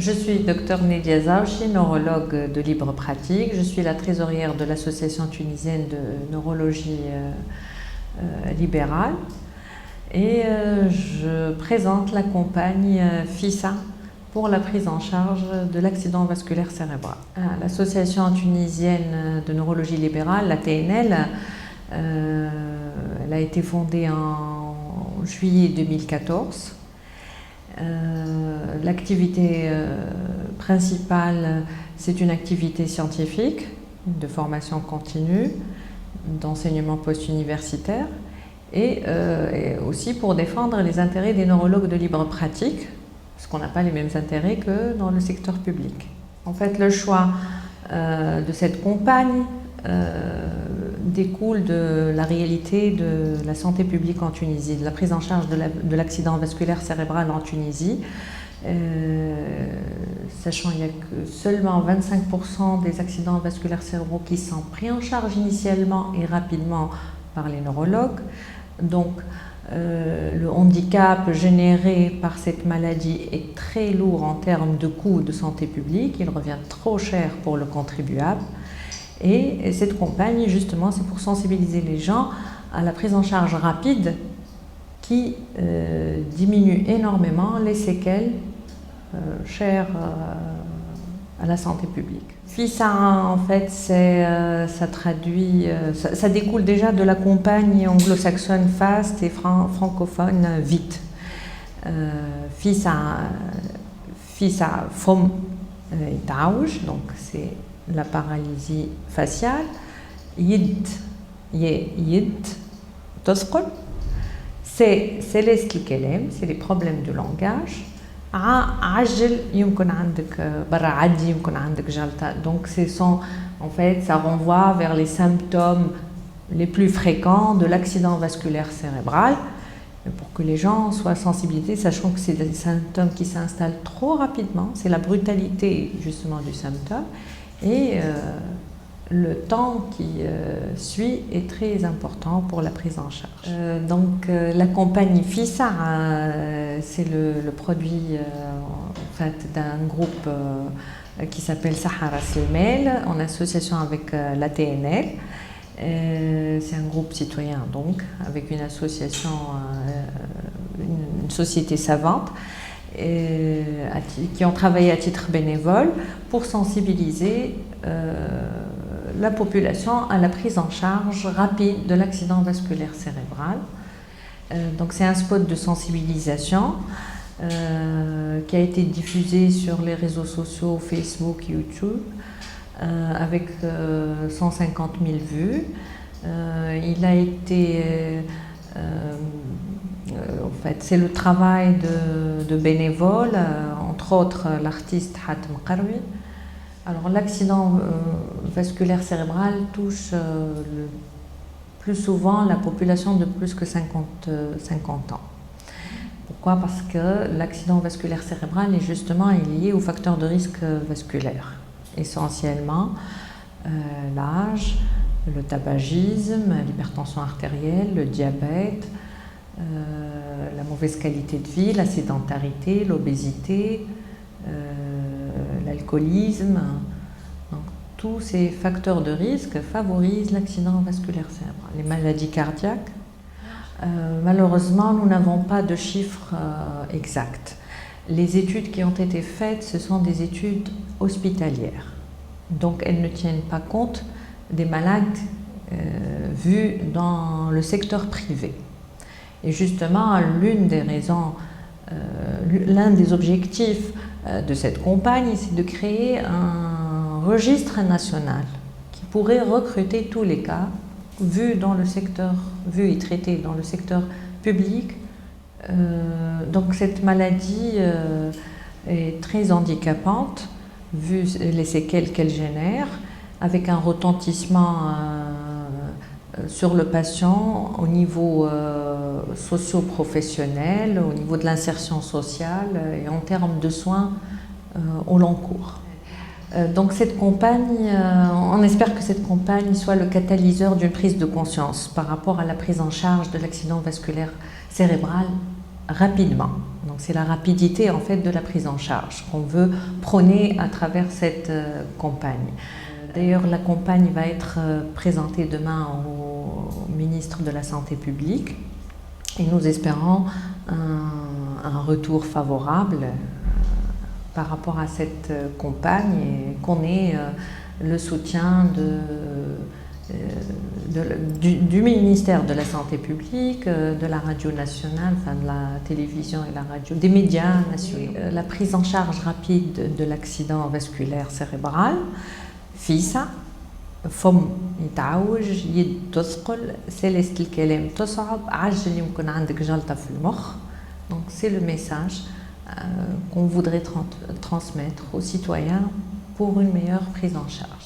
Je suis Dr Nedia Zaouchi, neurologue de libre pratique. Je suis la trésorière de l'Association tunisienne de neurologie libérale et je présente la campagne FISA pour la prise en charge de l'accident vasculaire cérébral. L'Association tunisienne de neurologie libérale, la TNL, elle a été fondée en juillet 2014. L'activité principale, c'est une activité scientifique, de formation continue, d'enseignement post-universitaire et aussi pour défendre les intérêts des neurologues de libre pratique, parce qu'on n'a pas les mêmes intérêts que dans le secteur public. En fait, le choix de cette campagne découle de la réalité de la santé publique en Tunisie, de la prise en charge de l'accident vasculaire cérébral en Tunisie, sachant qu'il n'y a que seulement 25% des accidents vasculaires cérébraux qui sont pris en charge initialement et rapidement par les neurologues. Donc, le handicap généré par cette maladie est très lourd en termes de coûts de santé publique, il revient trop cher pour le contribuable. Et cette campagne, justement, c'est pour sensibiliser les gens à la prise en charge rapide qui diminue énormément les séquelles chères à la santé publique. FISA, en fait, ça découle déjà de la campagne anglo-saxonne FAST et francophone VIT. FISA FOM Taouj, donc c'est la paralysie faciale. يد تثقل, c'est céleste الكلام, c'est les problèmes de langage. عجل يمكن عندك برا عدي يمكن عندك جلطة. Donc en fait, ça renvoie vers les symptômes les plus fréquents de l'accident vasculaire cérébral, pour que les gens soient sensibilisés, sachant que c'est des symptômes qui s'installent trop rapidement, c'est la brutalité justement du symptôme. Et le temps qui suit est très important pour la prise en charge. La campagne FISA, c'est le produit en fait, d'un groupe qui s'appelle Sahara Slimel, en association avec la TNL. C'est un groupe citoyen donc, avec une association, une société savante, qui ont travaillé à titre bénévole pour sensibiliser la population à la prise en charge rapide de l'accident vasculaire cérébral. Donc c'est un spot de sensibilisation qui a été diffusé sur les réseaux sociaux Facebook, YouTube, avec 150 000 vues. Il a été en fait, c'est le travail de bénévoles, entre autres l'artiste Hatem Karoui. Alors l'accident vasculaire cérébral touche le plus souvent la population de plus que 50 ans. Pourquoi? Parce que l'accident vasculaire cérébral est justement lié aux facteurs de risque vasculaire. Essentiellement l'âge, le tabagisme, l'hypertension artérielle, le diabète, la mauvaise qualité de vie, la sédentarité, l'obésité, l'alcoolisme. Tous ces facteurs de risque favorisent l'accident vasculaire cérébral. Les maladies cardiaques, malheureusement, nous n'avons pas de chiffres exacts. Les études qui ont été faites, ce sont des études hospitalières. Donc, elles ne tiennent pas compte des malades vus dans le secteur privé. Et justement, l'une des raisons, l'un des objectifs de cette campagne, c'est de créer un registre national qui pourrait recruter tous les cas vus et traités dans le secteur public. Donc cette maladie est très handicapante, vu les séquelles qu'elle génère, avec un retentissement sur le patient au niveau socio-professionnel, au niveau de l'insertion sociale et en termes de soins au long cours. Donc cette campagne, on espère que cette campagne soit le catalyseur d'une prise de conscience par rapport à la prise en charge de l'accident vasculaire cérébral rapidement. Donc c'est la rapidité en fait de la prise en charge qu'on veut prôner à travers cette campagne. D'ailleurs, la campagne va être présentée demain au ministre de la Santé publique et nous espérons un retour favorable par rapport à cette campagne et qu'on ait le soutien du ministère de la Santé publique, de la radio nationale, enfin de la télévision et la radio, des médias nationaux. La prise en charge rapide de l'accident vasculaire cérébral, FISA, فم يتعوج يد تثقل سلاسل الكلام تصعب عجل يمكن عندك جلطة في المخ. Donc c'est le message qu'on voudrait transmettre aux citoyens pour une meilleure prise en charge.